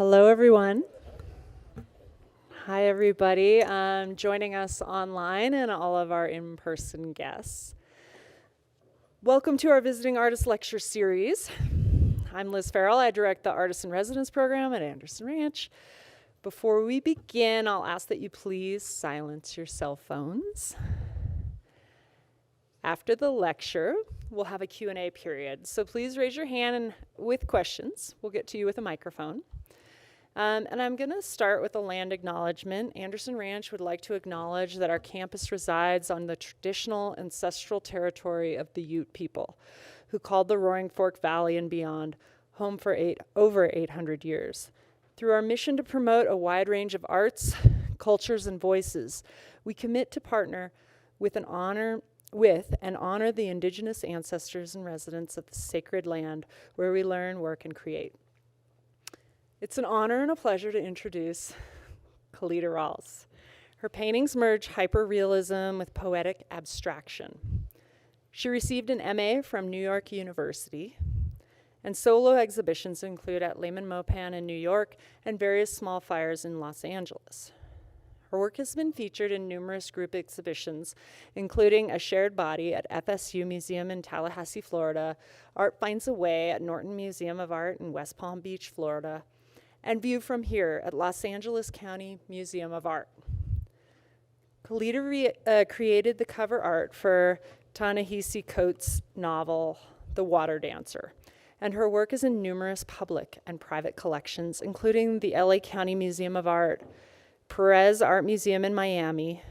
Hello, everyone. Hi, everybody joining us online and all of our in-person guests. Welcome to our Visiting Artist Lecture Series. I'm Liz Farrell. I direct the Artist in Residence program at Anderson Ranch. Before we begin, I'll ask that you please silence your cell phones. After the lecture, we'll have a Q&A period. So please raise your hand with questions. We'll get to you with a microphone. And I'm going to start with a land acknowledgement. Anderson Ranch would like to acknowledge that our campus resides on the traditional ancestral territory of the Ute people, who called the Roaring Fork Valley and beyond home for over 800 years. Through our mission to promote a wide range of arts, cultures, and voices, we commit to partner with and honor the indigenous ancestors and residents of the sacred land where we learn, work, and create. It's an honor and a pleasure to introduce Calida Rawles. Her paintings merge hyper-realism with poetic abstraction. She received an MA from New York University, and solo exhibitions include at Lehman Mopan in New York and various small fires in Los Angeles. Her work has been featured in numerous group exhibitions, including A Shared Body at FSU Museum in Tallahassee, Florida, Art Finds a Way at Norton Museum of Art in West Palm Beach, Florida, and View from Here at Los Angeles County Museum of Art. Calida created the cover art for Ta-Nehisi Coates' novel, The Water Dancer, and her work is in numerous public and private collections, including the LA County Museum of Art, Perez Art Museum in Miami,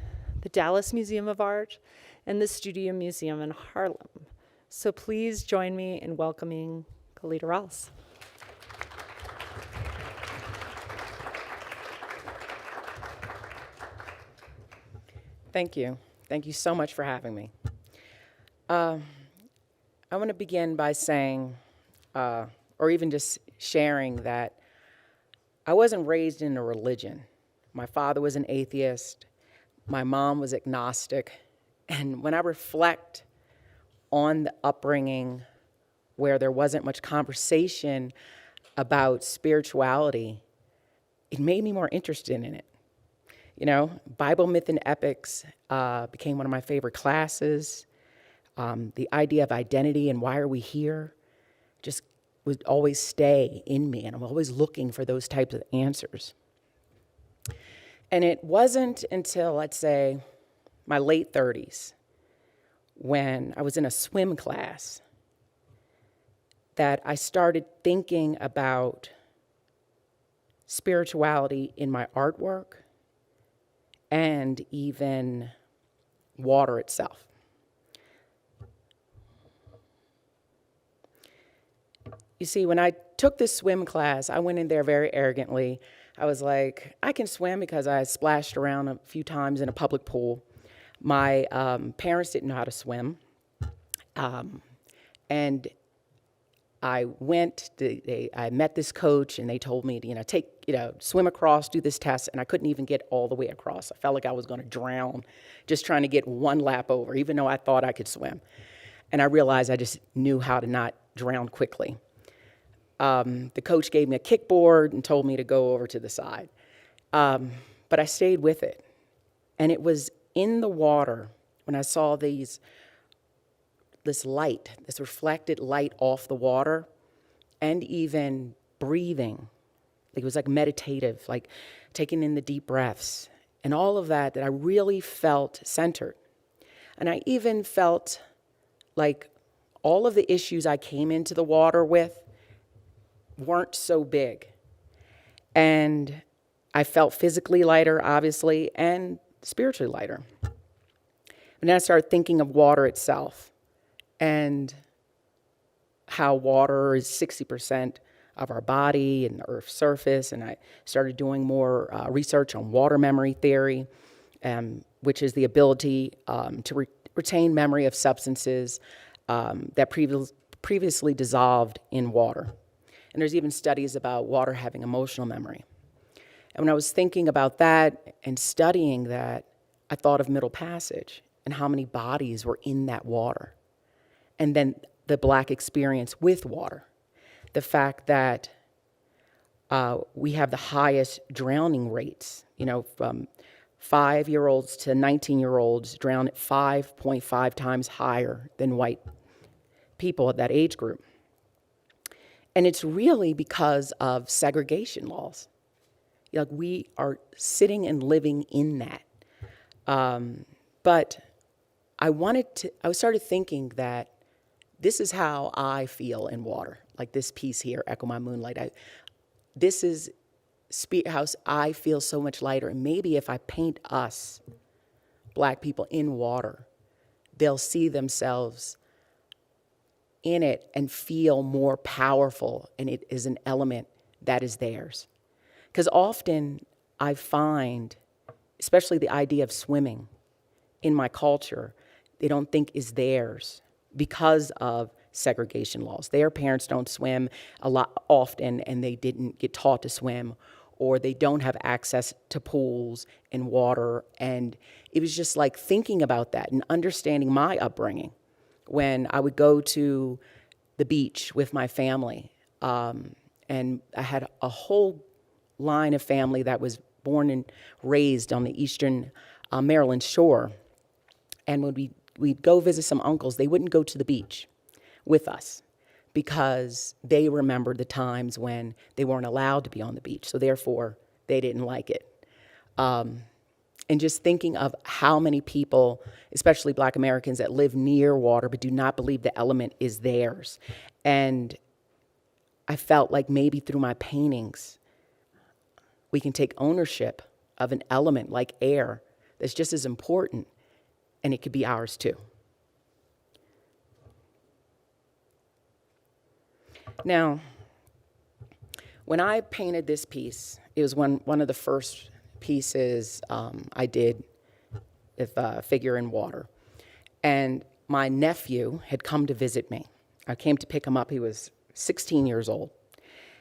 the Dallas Museum of Art, and the Studio Museum in Harlem. So please join me in welcoming Calida Rawles. Thank you. Thank you so much for having me. I want to begin by saying, or even just sharing, that I wasn't raised in a religion. My father was an atheist. My mom was agnostic. And when I reflect on the upbringing where there wasn't much conversation about spirituality, it made me more interested in it. You know, Bible, myth, and epics became one of my favorite classes. The idea of identity and why are we here just would always stay in me, and I'm always looking for those types of answers. And it wasn't until, let's say, my late 30s, when I was in a swim class, that I started thinking about spirituality in my artwork and even water itself. You see, when I took this swim class, I went in there very arrogantly. I was like, I can swim because I splashed around a few times in a public pool. My parents didn't know how to swim. And I I met this coach, and they told me to, swim across, do this test, and I couldn't even get all the way across. I felt like I was going to drown just trying to get one lap over, even though I thought I could swim. And I realized I just knew how to not drown quickly. The coach gave me a kickboard and told me to go over to the side. But I stayed with it. And it was in the water when I saw this light, this reflected light off the water, and even breathing. It was like meditative, like taking in the deep breaths and all of that I really felt centered. And I even felt like all of the issues I came into the water with weren't so big. And I felt physically lighter, obviously, and spiritually lighter. And then I started thinking of water itself, and how water is 60% of our body and the Earth's surface. And I started doing more research on water memory theory, which is the ability to retain memory of substances that previously dissolved in water. And there's even studies about water having emotional memory. And when I was thinking about that and studying that, I thought of Middle Passage and how many bodies were in that water. And then the Black experience with water. The fact that we have the highest drowning rates, from 5-year-olds to 19-year-olds drown at 5.5 times higher than white people of that age group. And it's really because of segregation laws. Like, we are sitting and living in that. But I started thinking that this is how I feel in water. Like this piece here, Echo My Moonlight. This is how I feel so much lighter. And maybe if I paint us, Black people, in water, they'll see themselves in it and feel more powerful, and it is an element that is theirs. Because often I find, especially the idea of swimming in my culture, they don't think is theirs because of segregation laws. Their parents don't swim often, and they didn't get taught to swim, or they don't have access to pools and water. And it was just like thinking about that and understanding my upbringing when I would go to the beach with my family. And I had a whole line of family that was born and raised on the eastern Maryland shore. And when we'd go visit some uncles, they wouldn't go to the beach with us because they remembered the times when they weren't allowed to be on the beach. So therefore, they didn't like it. And just thinking of how many people, especially Black Americans, that live near water but do not believe the element is theirs. And I felt like maybe through my paintings, we can take ownership of an element like air that's just as important, and it could be ours too. Now, when I painted this piece, it was one of the first pieces I did with a figure in water. And my nephew had come to visit me. I came to pick him up. He was 16 years old.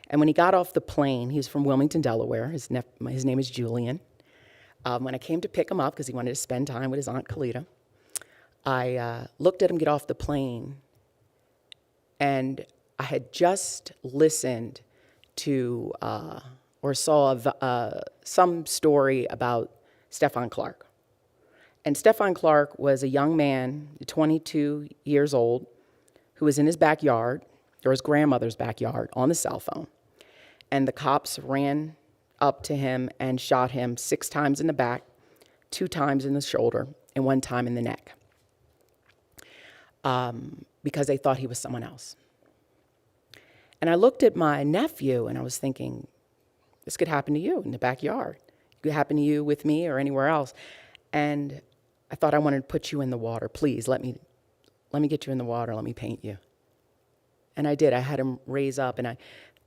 And when he got off the plane, he's from Wilmington, Delaware. His name is Julian. When I came to pick him up, because he wanted to spend time with his Aunt Calida, I looked at him get off the plane, and I had just listened to or saw some story about Stephon Clark. And Stephon Clark was a young man, 22 years old, who was in his backyard, or his grandmother's backyard, on the cell phone. And the cops ran up to him and shot him 6 times in the back, 2 times in the shoulder, and 1 time in the neck, because they thought he was someone else. And I looked at my nephew and I was thinking, this could happen to you in the backyard. It could happen to you with me or anywhere else. And I thought, I wanted to put you in the water. Please, let me get you in the water. Let me paint you. And I did. I had him raise up, and I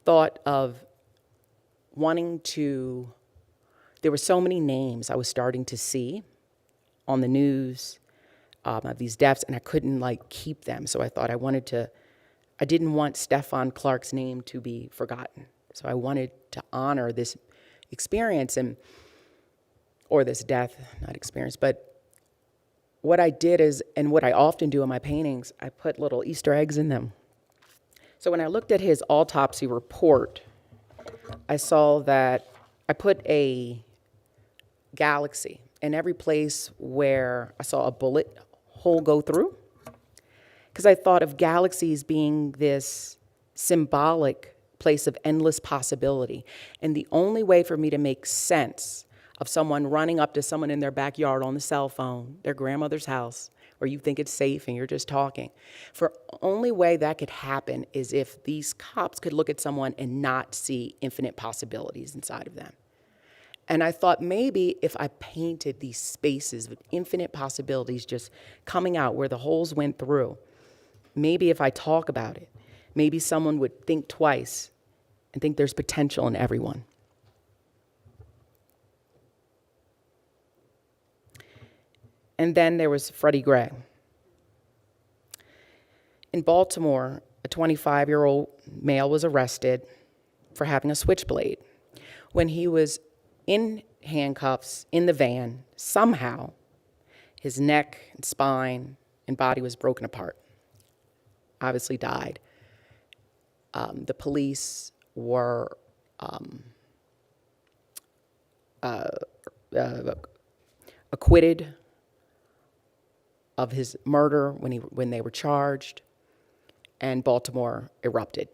thought of wanting to, there were so many names I was starting to see on the news of these deaths, and I couldn't keep them. So I thought I didn't want Stephon Clark's name to be forgotten. So I wanted to honor this experience or this death, not experience. But what I did is, and what I often do in my paintings, I put little Easter eggs in them. So when I looked at his autopsy report, I saw that I put a galaxy in every place where I saw a bullet hole go through, because I thought of galaxies being this symbolic place of endless possibility. And the only way for me to make sense of someone running up to someone in their backyard on the cell phone, their grandmother's house, where you think it's safe and you're just talking, for only way that could happen is if these cops could look at someone and not see infinite possibilities inside of them. And I thought maybe if I painted these spaces with infinite possibilities just coming out where the holes went through, maybe if I talk about it, maybe someone would think twice and think there's potential in everyone. And then there was Freddie Gray. In Baltimore, a 25-year-old male was arrested for having a switchblade. When he was in handcuffs in the van, somehow his neck and spine and body was broken apart. Obviously died. The police were acquitted of his murder when they were charged, and Baltimore erupted.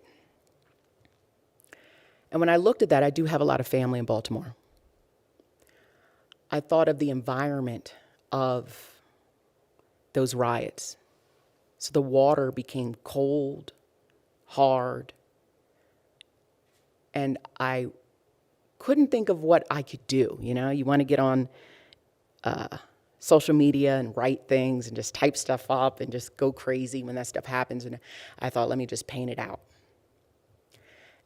And when I looked at that, I do have a lot of family in Baltimore. I thought of the environment of those riots. So the water became cold, hard, and I couldn't think of what I could do. You know, you want to get on social media and write things and just type stuff up and just go crazy when that stuff happens. And I thought, let me just paint it out.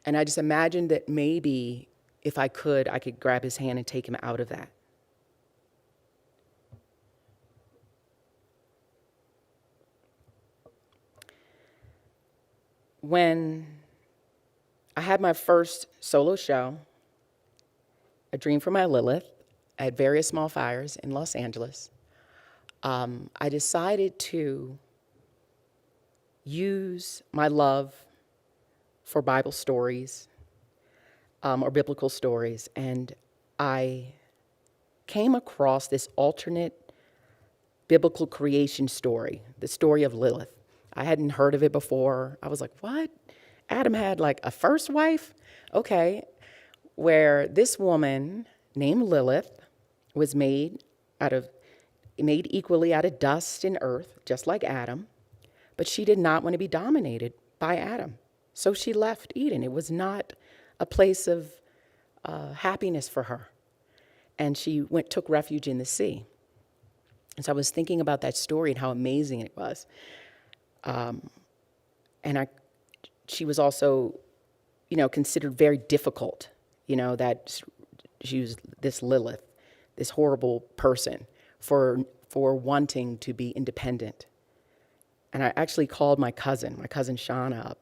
And I just imagined that maybe if I could grab his hand and take him out of that. When I had my first solo show, A Dream for My Lilith, at various small fires in Los Angeles, I decided to use my love for Bible stories or biblical stories, and I came across this alternate biblical creation story, the story of Lilith. I hadn't heard of it before. I was like, what? Adam had like a first wife? Okay. Where this woman named Lilith was made equally out of dust and earth, just like Adam, but she did not want to be dominated by Adam. So she left Eden. It was not a place of happiness for her. And she took refuge in the sea. And so I was thinking about that story and how amazing it was. She was also, considered very difficult, that she was this Lilith, this horrible person for wanting to be independent. And I actually called my cousin Shauna up,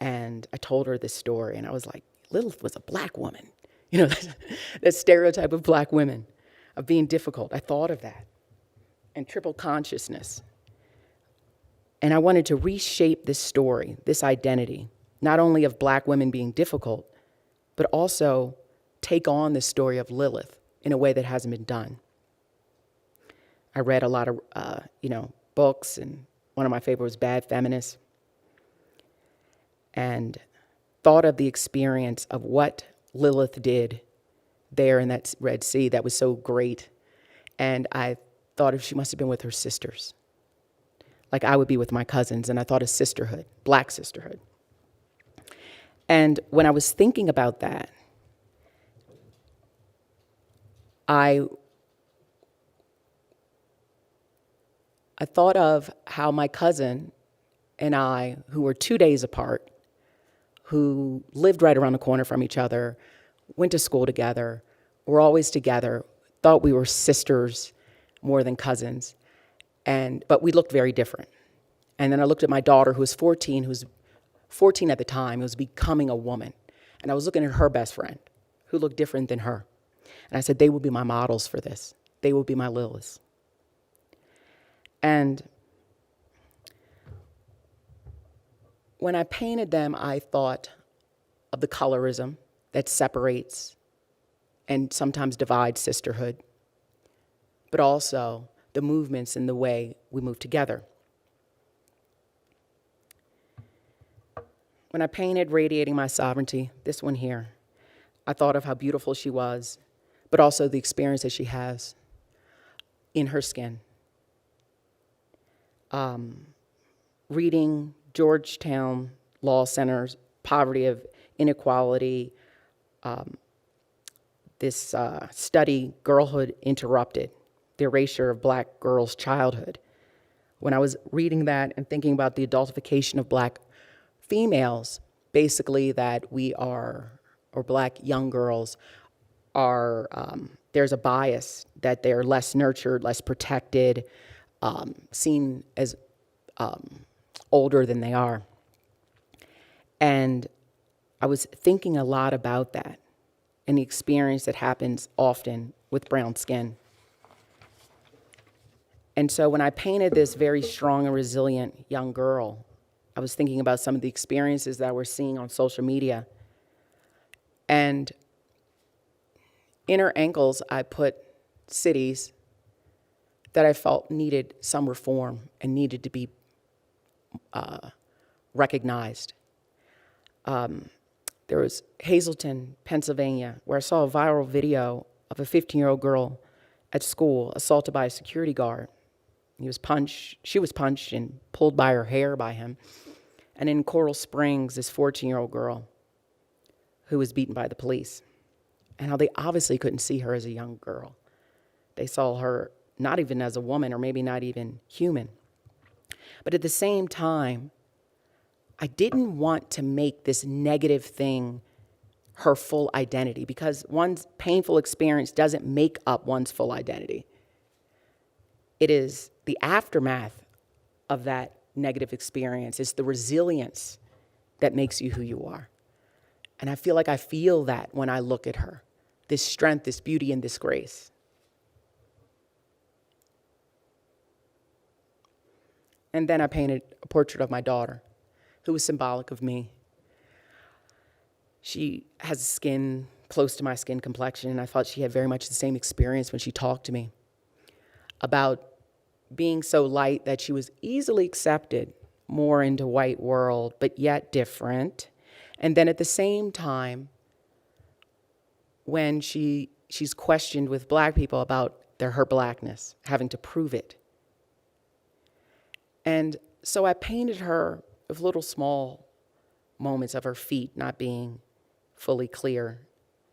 and I told her this story, and I was like, Lilith was a black woman, that stereotype of black women, of being difficult. I thought of that, and triple consciousness. And I wanted to reshape this story, this identity, not only of black women being difficult, but also take on the story of Lilith in a way that hasn't been done. I read a lot of, books, and one of my favorites was Bad Feminist, and thought of the experience of what Lilith did there in that Red Sea that was so great. And I thought she must have been with her sisters, like I would be with my cousins, and I thought of sisterhood, black sisterhood. And when I was thinking about that, I thought of how my cousin and I, who were 2 days apart, who lived right around the corner from each other, went to school together, were always together, thought we were sisters more than cousins, but we looked very different. And then I looked at my daughter, who was 14, who was 14 at the time, who was becoming a woman. And I was looking at her best friend, who looked different than her. And I said, they will be my models for this. They will be my Liliths. And when I painted them, I thought of the colorism that separates and sometimes divides sisterhood, but also the movements and the way we move together. When I painted Radiating My Sovereignty, this one here, I thought of how beautiful she was, but also the experience that she has in her skin. Reading Georgetown Law Center's Poverty of Inequality, this study, Girlhood Interrupted, the erasure of black girls' childhood. When I was reading that and thinking about the adultification of black females, basically that we are, or black young girls are, there's a bias that they're less nurtured, less protected, seen as older than they are. And I was thinking a lot about that and the experience that happens often with brown skin. And so when I painted this very strong and resilient young girl, I was thinking about some of the experiences that we're seeing on social media And in her ankles, I put cities that I felt needed some reform and needed to be recognized. There was Hazleton, Pennsylvania, where I saw a viral video of a 15-year-old girl at school assaulted by a security guard. She was punched and pulled by her hair by him. And in Coral Springs, this 14-year-old girl who was beaten by the police. And how they obviously couldn't see her as a young girl. They saw her not even as a woman, or maybe not even human. But at the same time, I didn't want to make this negative thing her full identity, because one's painful experience doesn't make up one's full identity. It is the aftermath of that negative experience. It's the resilience that makes you who you are. And I feel like I feel that when I look at her, this strength, this beauty, and this grace. And then I painted a portrait of my daughter, who was symbolic of me. She has skin close to my skin complexion, and I thought she had very much the same experience when she talked to me about being so light that she was easily accepted more into white world, but yet different. And then at the same time, when she's questioned with Black people about her blackness, having to prove it. And so I painted her with little small moments of her feet not being fully clear.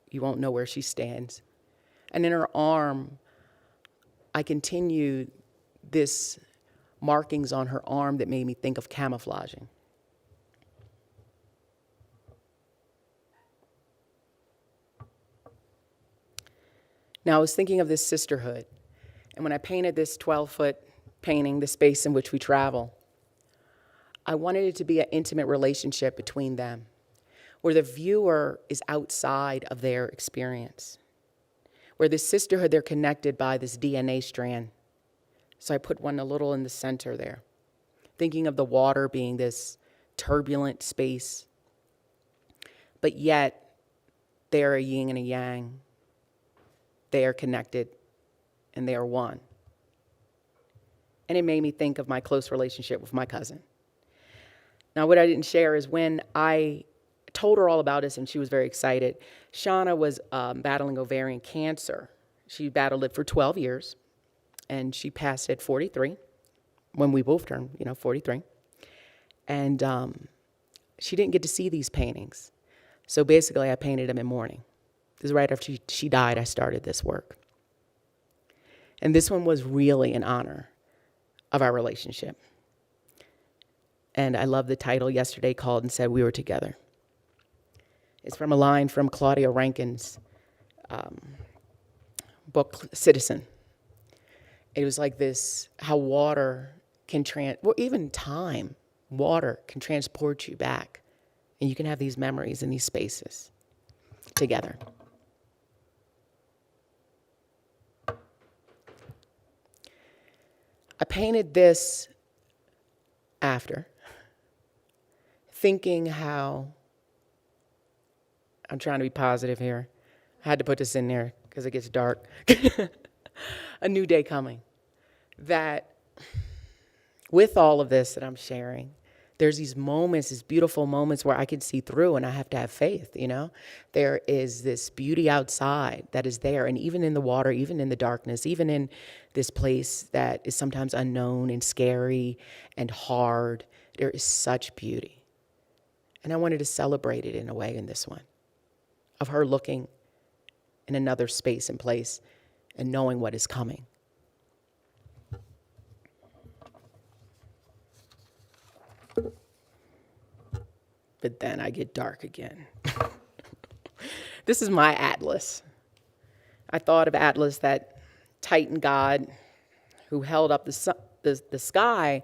You won't know where she stands. And in her arm, I continued this markings on her arm that made me think of camouflaging. Now, I was thinking of this sisterhood, and when I painted this 12-foot painting, the space in which we travel, I wanted it to be an intimate relationship between them, where the viewer is outside of their experience, where this sisterhood, they're connected by this DNA strand. So I put one a little in the center there, thinking of the water being this turbulent space, but yet they're a yin and a yang. They are connected, and they are one. And it made me think of my close relationship with my cousin. Now, what I didn't share is when I told her all about this, and she was very excited, Shauna was battling ovarian cancer. She battled it for 12 years, and she passed at 43, when we both turned, 43. And she didn't get to see these paintings. So basically, I painted them in mourning. This is right after she died, I started this work. And this one was really in honor of our relationship. And I love the title. Yesterday called and said we were together. It's from a line from Claudia Rankine's book, Citizen. It was like this, how water can even time, water can transport you back. And you can have these memories in these spaces together. I painted this after, thinking how, I'm trying to be positive here. I had to put this in there because it gets dark. A new day coming. That with all of this that I'm sharing, there's these moments, these beautiful moments where I can see through, and I have to have faith, There is this beauty outside that is there, and even in the water, even in the darkness, even in this place that is sometimes unknown and scary and hard, there is such beauty. And I wanted to celebrate it in a way in this one, of her looking in another space and place and knowing what is coming. But then I get dark again. This is my Atlas. I thought of Atlas, that Titan god who held up the sky,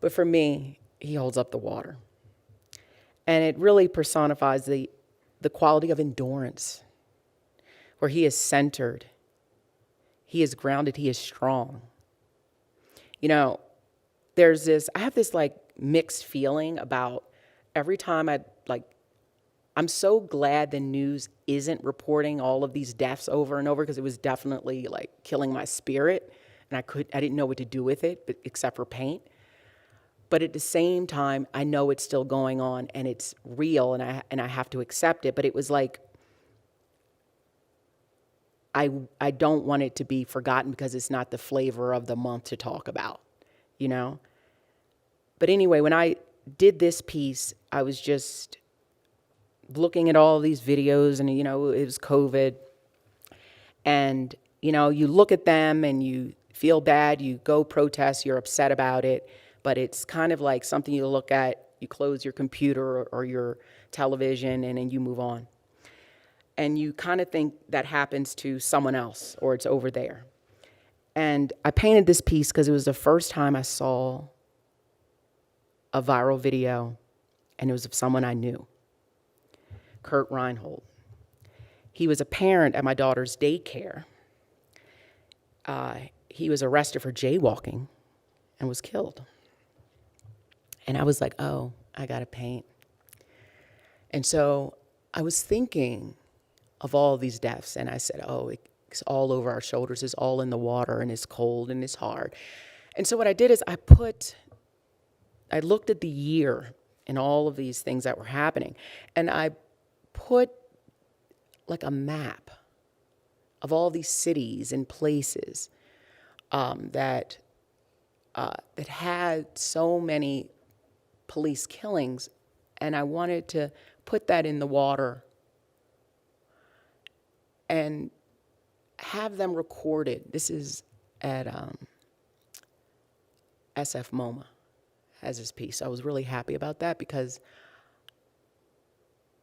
but for me, he holds up the water. And it really personifies the quality of endurance, where he is centered, he is grounded, he is strong. I have this mixed feeling about every time I'm so glad the news isn't reporting all of these deaths over and over, because it was definitely like killing my spirit, and I didn't know what to do with it, but except for paint. But at the same time, I know it's still going on and it's real, and I have to accept it. But it was like, I don't want it to be forgotten because it's not the flavor of the month to talk about, you know? But anyway, when I did this piece, I was just looking at all these videos, and, it was COVID. And, you look at them and you feel bad, you go protest, you're upset about it, but it's kind of like something you look at, you close your computer or your television, and then you move on. And you kind of think that happens to someone else, or it's over there. And I painted this piece because it was the first time I saw a viral video, and it was of someone I knew, Kurt Reinhold. He was a parent at my daughter's daycare. He was arrested for jaywalking and was killed. And I was like, oh, I gotta paint. And so I was thinking of all these deaths, and I said, oh, it's all over our shoulders, it's all in the water, and it's cold, and it's hard. And so what I did is I looked at the year and all of these things that were happening, and I put like a map of all these cities and places that had so many police killings, and I wanted to put that in the water and have them recorded. This is at SF MoMA as this piece. I was really happy about that because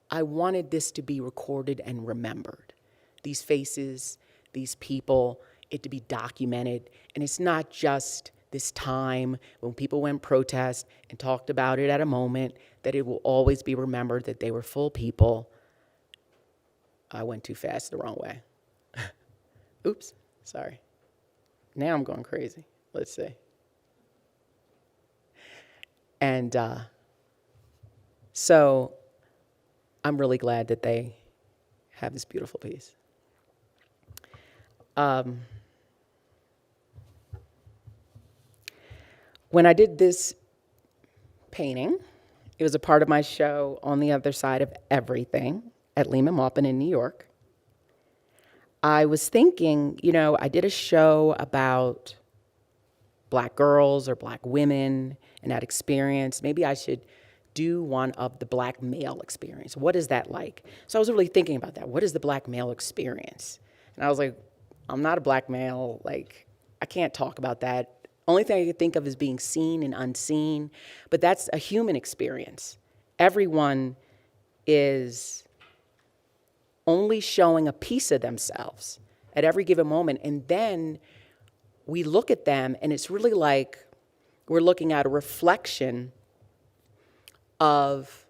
I wanted this to be recorded and remembered. These faces, these people, it to be documented. And it's not just this time when people went protest and talked about it at a moment, that it will always be remembered that they were full people. I went too fast the wrong way. Oops, sorry. Now I'm going crazy. Let's see. And so I'm really glad that they have this beautiful piece. When I did this painting, it was a part of my show On the Other Side of Everything at Lehman Maupin in New York. I was thinking, I did a show about Black girls or Black women and that experience. Maybe I should do one of the Black male experience. What is that like? So I was really thinking about that. What is the Black male experience? And I was like, I'm not a Black male. Like, I can't talk about that. Only thing I could think of is being seen and unseen. But that's a human experience. Everyone is only showing a piece of themselves at every given moment. And then we look at them, and it's really like we're looking at a reflection of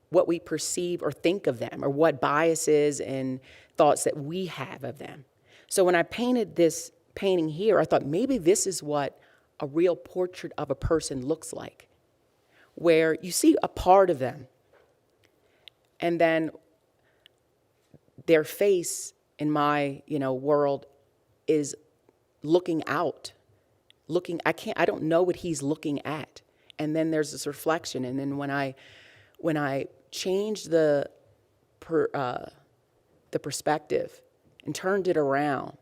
what we perceive or think of them, or what biases and thoughts that we have of them. So when I painted this painting here, I thought maybe this is what a real portrait of a person looks like, where you see a part of them, and then their face in my, world is looking out, I don't know what he's looking at. And then there's this reflection. And then when I changed the perspective and turned it around,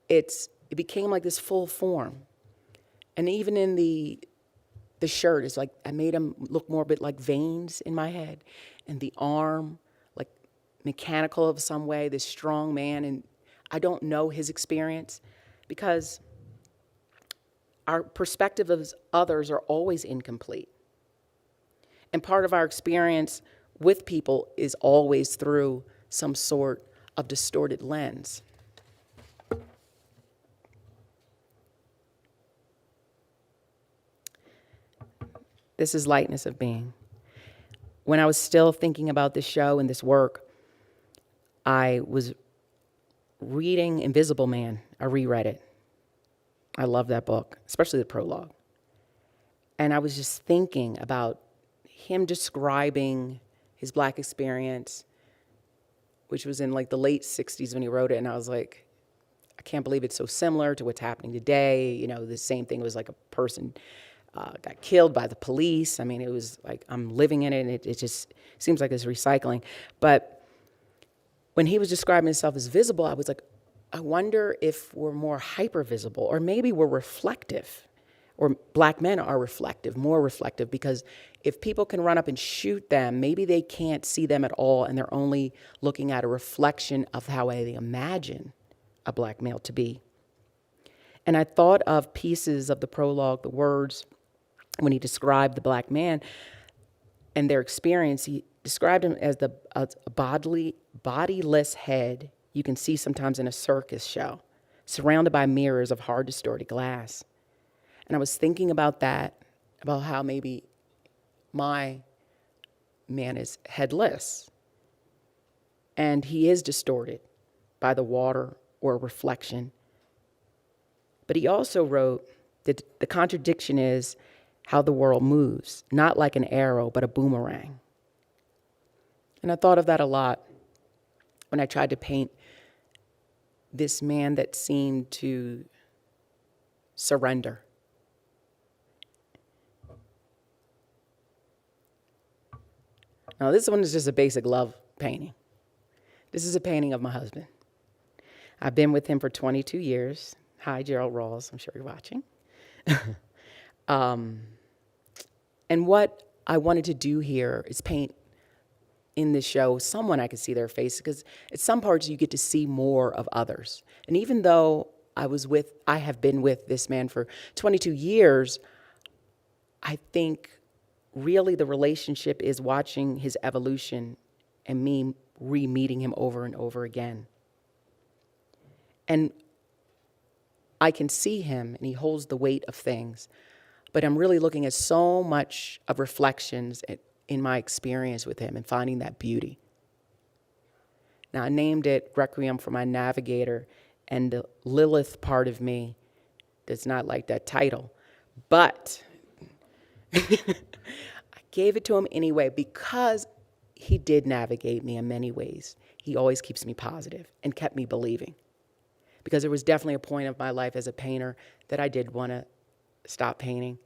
it became like this full form. And even in the shirt, it's like I made him look more a bit like veins in my head, and the arm like mechanical of some way, this strong man. And I don't know his experience, because our perspective of others are always incomplete. And part of our experience with people is always through some sort of distorted lens. This is lightness of being. When I was still thinking about this show and this work, I was reading Invisible Man. I reread it. I love that book, especially the prologue. And I was just thinking about him describing his Black experience, which was in like the late 60s when he wrote it. And I was like, I can't believe it's so similar to what's happening today. You know, the same thing was like a person got killed by the police. I mean, it was like, I'm living in it, and it just seems like it's recycling. But when he was describing himself as visible, I was like, I wonder if we're more hyper-visible, or maybe we're reflective, or Black men are reflective, more reflective, because if people can run up and shoot them, maybe they can't see them at all, and they're only looking at a reflection of how they imagine a Black male to be. And I thought of pieces of the prologue, the words, when he described the Black man and their experience. He described him as a bodiless head you can see sometimes in a circus show, surrounded by mirrors of hard, distorted glass. And I was thinking about that, about how maybe my man is headless, and he is distorted by the water or reflection. But he also wrote that the contradiction is how the world moves, not like an arrow, but a boomerang. And I thought of that a lot when I tried to paint this man that seemed to surrender. Now, this one is just a basic love painting. This is a painting of my husband. I've been with him for 22 years. Hi, Calida Rawles. I'm sure you're watching. And what I wanted to do here is paint in this show someone I could see their face, because at some parts you get to see more of others. And even though I have been with this man for 22 years, I think really the relationship is watching his evolution and me re-meeting him over and over again. And I can see him, and he holds the weight of things, but I'm really looking at so much of reflections in my experience with him and finding that beauty. Now, I named it Requiem for My Navigator, and the Lilith part of me does not like that title, but I gave it to him anyway because he did navigate me in many ways. He always keeps me positive and kept me believing, because there was definitely a point of my life as a painter that I did want to stop painting.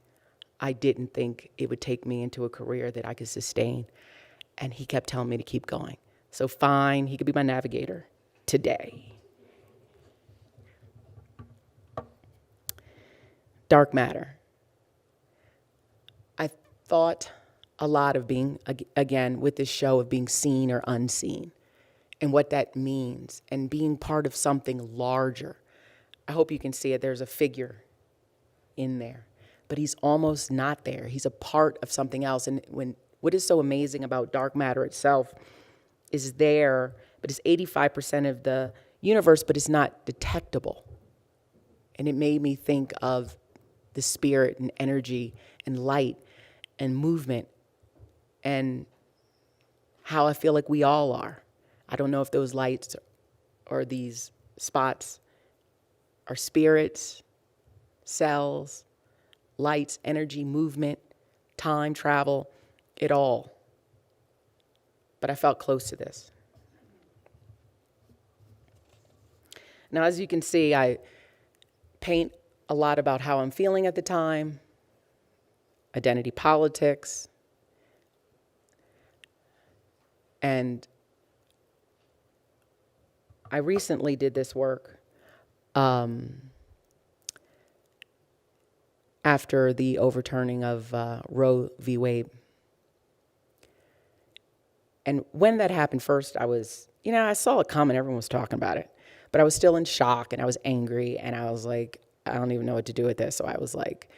I didn't think it would take me into a career that I could sustain, and he kept telling me to keep going. So fine, he could be my navigator today. Dark matter. I thought a lot of being, again, with this show, of being seen or unseen and what that means, and being part of something larger. I hope you can see it. There's a figure in there, but he's almost not there. He's a part of something else. And what is so amazing about dark matter itself is there, but it's 85% of the universe, but it's not detectable. And it made me think of the spirit and energy and light and movement, and how I feel like we all are. I don't know if those lights or these spots are spirits, cells, lights, energy, movement, time, travel, it all. But I felt close to this. Now, as you can see, I paint a lot about how I'm feeling at the time, identity politics, and I recently did this work after the overturning of Roe v. Wade. And when that happened, first I was, I saw it coming, everyone was talking about it, but I was still in shock, and I was angry, and I was like, I don't even know what to do with this. So I was like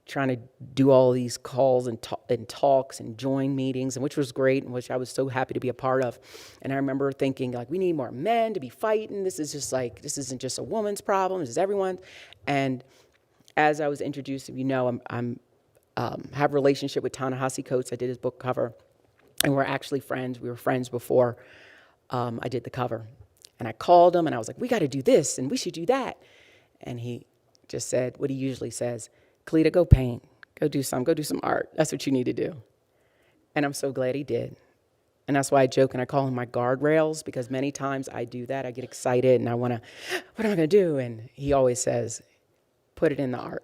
trying to do all these calls and talks and join meetings, and which was great, and which I was so happy to be a part of. And I remember thinking, like, we need more men to be fighting. This isn't just a woman's problem. This is everyone's. And as I was introduced, I'm have a relationship with Ta-Nehisi Coates. I did his book cover, and we're actually friends. We were friends before I did the cover. And I called him, and I was like, we got to do this, and we should do that. And he just said what he usually says: Calida, go paint, go do some art. That's what you need to do. And I'm so glad he did. And that's why I joke and I call them my guardrails, because many times I do that. I get excited and I want to, what am I going to do? And he always says, put it in the art.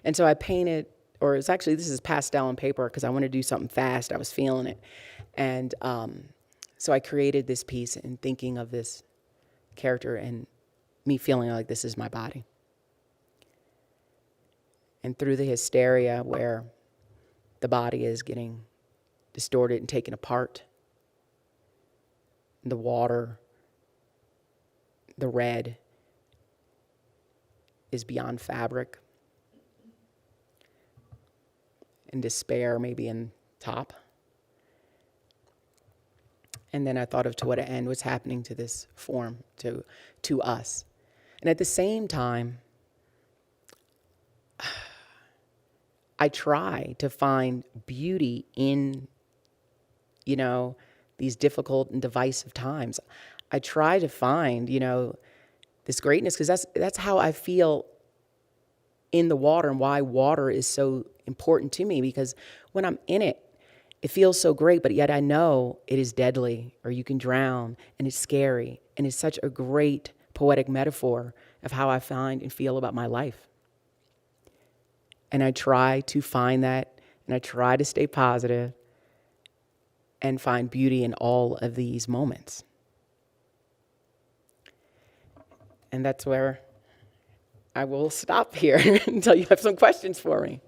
And so I painted, or it's actually, this is pastel on paper because I want to do something fast. I was feeling it. And so I created this piece and thinking of this character and me feeling like this is my body. And through the hysteria where the body is getting distorted and taken apart, the water, the red is beyond fabric, and despair maybe in top. And then I thought of to what end what's happening to this form, to us. And at the same time, I try to find beauty in, you know, these difficult and divisive times. I try to find, you know, this greatness, because that's how I feel in the water, and why water is so important to me, because when I'm in it, it feels so great, but yet I know it is deadly, or you can drown, and it's scary. And it's such a great poetic metaphor of how I find and feel about my life. And I try to find that, and I try to stay positive and find beauty in all of these moments. And that's where I will stop here until you have some questions for me.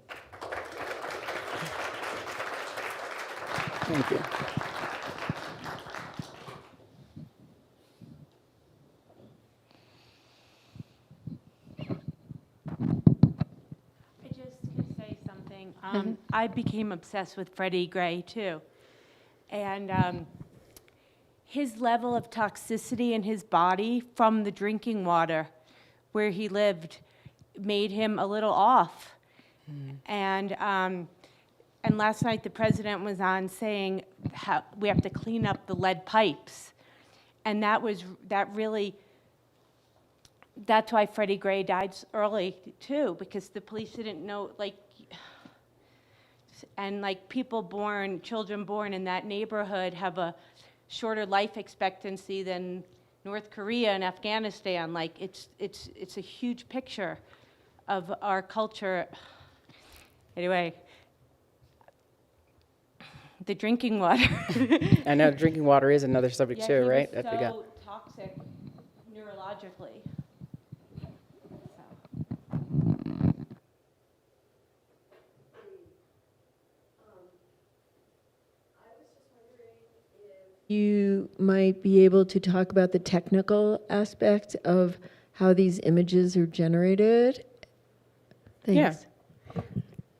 Thank you. I just could say something. I became obsessed with Freddie Gray, too. And his level of toxicity in his body from the drinking water where he lived made him a little off. And last night the president was on saying how we have to clean up the lead pipes. And that's why Freddie Gray died early too, because the police didn't know, children born in that neighborhood have a shorter life expectancy than North Korea and Afghanistan. It's a huge picture of our culture. Anyway, the drinking water. I know drinking water is another subject too, right? He was so toxic neurologically. You might be able to talk about the technical aspect of how these images are generated. Thanks. Yeah.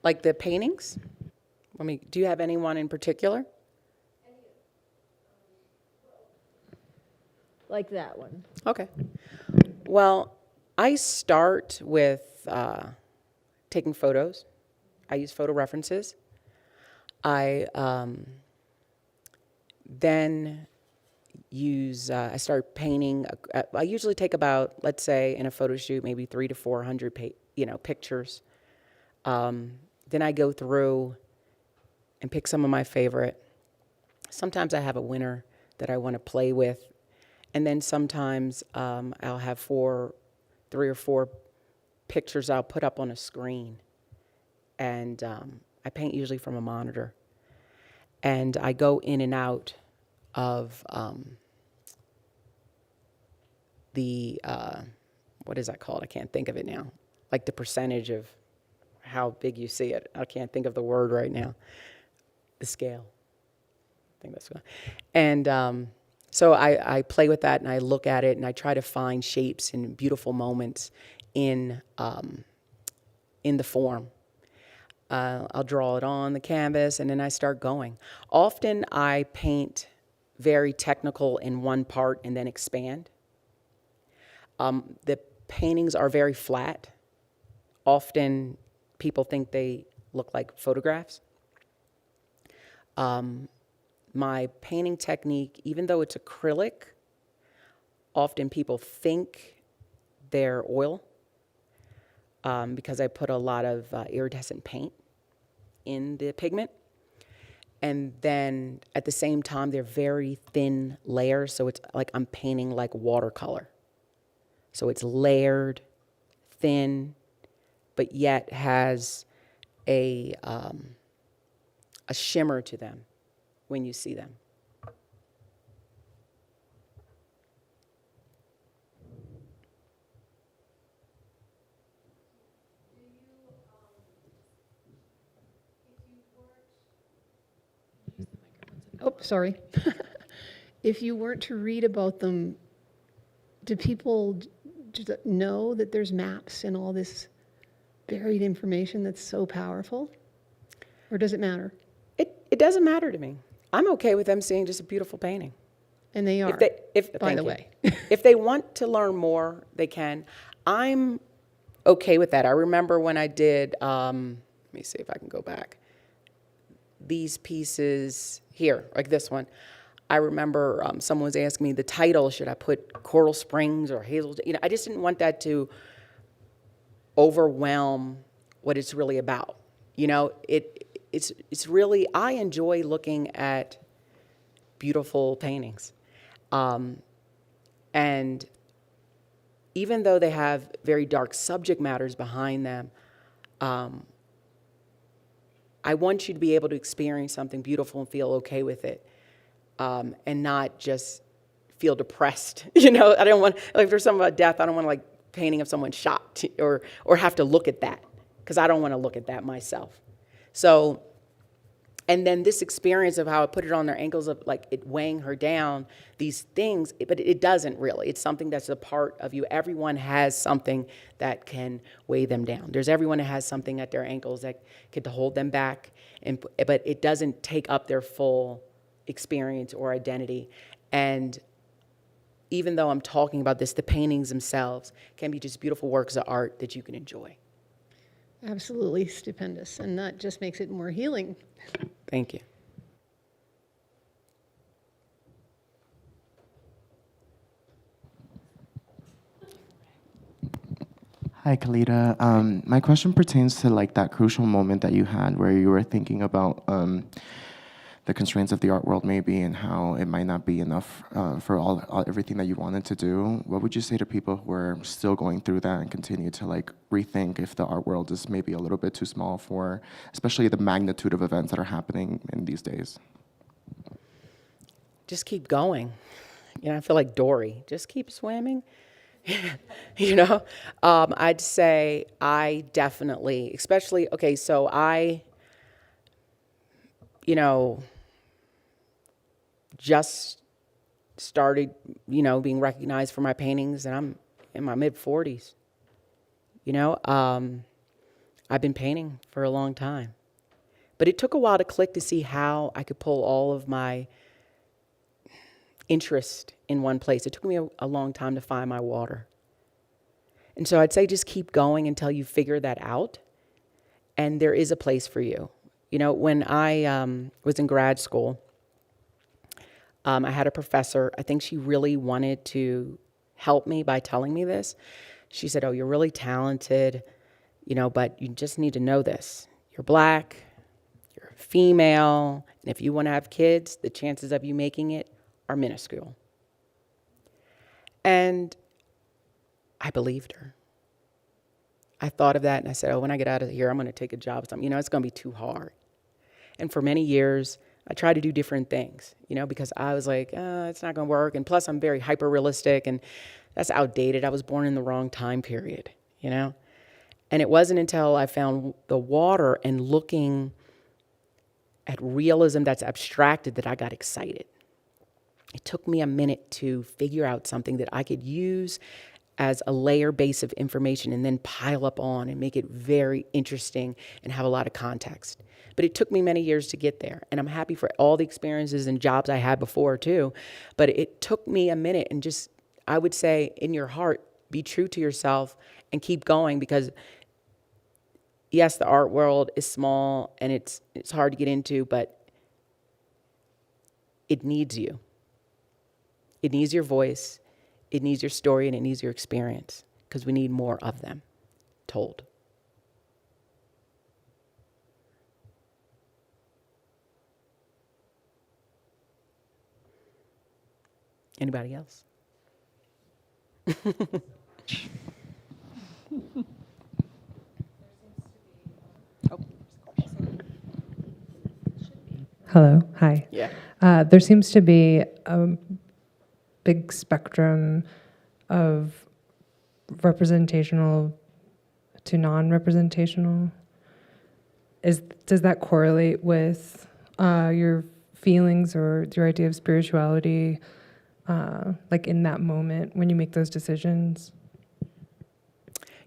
Like the paintings? Do you have anyone in particular? Like that one. Okay. Well, I start with taking photos. I use photo references. I then I start painting. I usually take about, let's say, in a photo shoot, maybe 300 to 400 pictures. Then I go through and pick some of my favorite. Sometimes I have a winner that I want to play with. And then sometimes I'll have 3 or 4 pictures I'll put up on a screen. And I paint usually from a monitor. And I go in and out of what is that called? I can't think of it now. Like the percentage of how big you see it. I can't think of the word right now. The scale. I think that's good. And so I play with that and I look at it and I try to find shapes and beautiful moments in the form. I'll draw it on the canvas and then I start going. Often I paint very technical in one part and then expand. The paintings are very flat. Often people think they look like photographs. My painting technique, even though it's acrylic, often people think they're oil because I put a lot of iridescent paint in the pigment. And then at the same time, they're very thin layers. So it's like I'm painting like watercolor. So it's layered, thin, but yet has a shimmer to them when you see them. Oh, sorry. If you weren't to read about them, do people just know that there's maps and all this buried information that's so powerful? Or does it matter? It doesn't matter to me. I'm okay with them seeing just a beautiful painting. And they are, by the way. If they want to learn more, they can. I'm okay with that. I remember when I did, let me see if I can go back. These pieces here, like this one. I remember someone was asking me the title, should I put Coral Springs or Hazel? You know, I just didn't want that to overwhelm what it's really about. You know, it's really, I enjoy looking at beautiful paintings. And even though they have very dark subject matters behind them, I want you to be able to experience something beautiful and feel okay with it, and not just feel depressed. You know, I don't want, like, if there's something about death, I don't want to like painting of someone shot or have to look at that, because I don't want to look at that myself. So, and then this experience of how I put it on their ankles of like it weighing her down, these things, but it doesn't really. It's something that's a part of you. Everyone has something that can weigh them down. There's everyone that has something at their ankles that could hold them back, but it doesn't take up their full experience or identity. And even though I'm talking about this, the paintings themselves can be just beautiful works of art that you can enjoy. Absolutely stupendous. And that just makes it more healing. Thank you. Hi, Calida. My question pertains to like that crucial moment that you had where you were thinking about the constraints of the art world maybe and how it might not be enough for everything that you wanted to do. What would you say to people who are still going through that and continue to like rethink if the art world is maybe a little bit too small for especially the magnitude of events that are happening in these days? Just keep going. You know, I feel like Dory. Just keep swimming. You know, I'd say I definitely, especially, okay, so I, you know, just started, you know, being recognized for my paintings, and I'm in my mid-40s. You know, I've been painting for a long time. But it took a while to click to see how I could pull all of my interest in one place. It took me a long time to find my water. And so I'd say just keep going until you figure that out. And there is a place for you. You know, when I was in grad school, I had a professor, I think she really wanted to help me by telling me this. She said, oh, you're really talented, you know, but you just need to know this. You're Black, you're female, and if you want to have kids, the chances of you making it are minuscule. And I believed her. I thought of that and I said, oh, when I get out of here, I'm going to take a job. You know, it's going to be too hard. And for many years, I tried to do different things, you know, because I was like, it's not going to work. And plus, I'm very hyper-realistic, and that's outdated. I was born in the wrong time period, you know. And it wasn't until I found the water and looking at realism that's abstracted that I got excited. It took me a minute to figure out something that I could use as a layer base of information and then pile up on and make it very interesting and have a lot of context. But it took me many years to get there. And I'm happy for all the experiences and jobs I had before too. But it took me a minute, and just, I would say, in your heart, be true to yourself and keep going, because yes, the art world is small and it's hard to get into, but it needs you. It needs your voice, it needs your story, and it needs your experience, because we need more of them told. Anybody else? Hello, hi. Yeah. There seems to be a big spectrum of representational to non-representational. Does that correlate with your feelings or your idea of spirituality, like in that moment when you make those decisions?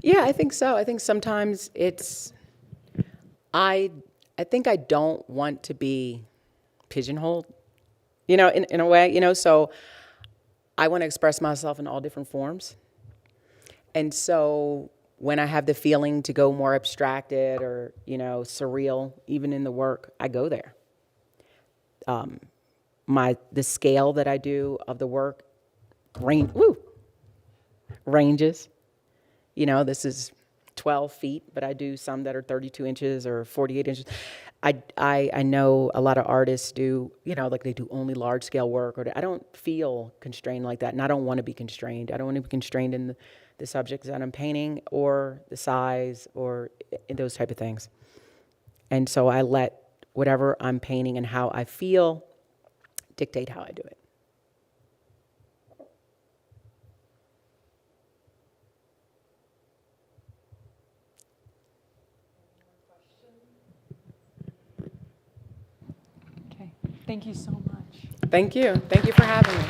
Yeah, I think so. I think sometimes I think I don't want to be pigeonholed, in a way, so I want to express myself in all different forms. And so when I have the feeling to go more abstracted or, surreal, even in the work, I go there. The scale that I do of the work ranges. This is 12 feet, but I do some that are 32 inches or 48 inches. I know a lot of artists do, like they do only large scale work, or I don't feel constrained like that, and I don't want to be constrained. I don't want to be constrained in the subjects that I'm painting or the size or those type of things. And so I let whatever I'm painting and how I feel dictate how I do it. Okay. Thank you so much. Thank you. Thank you for having me.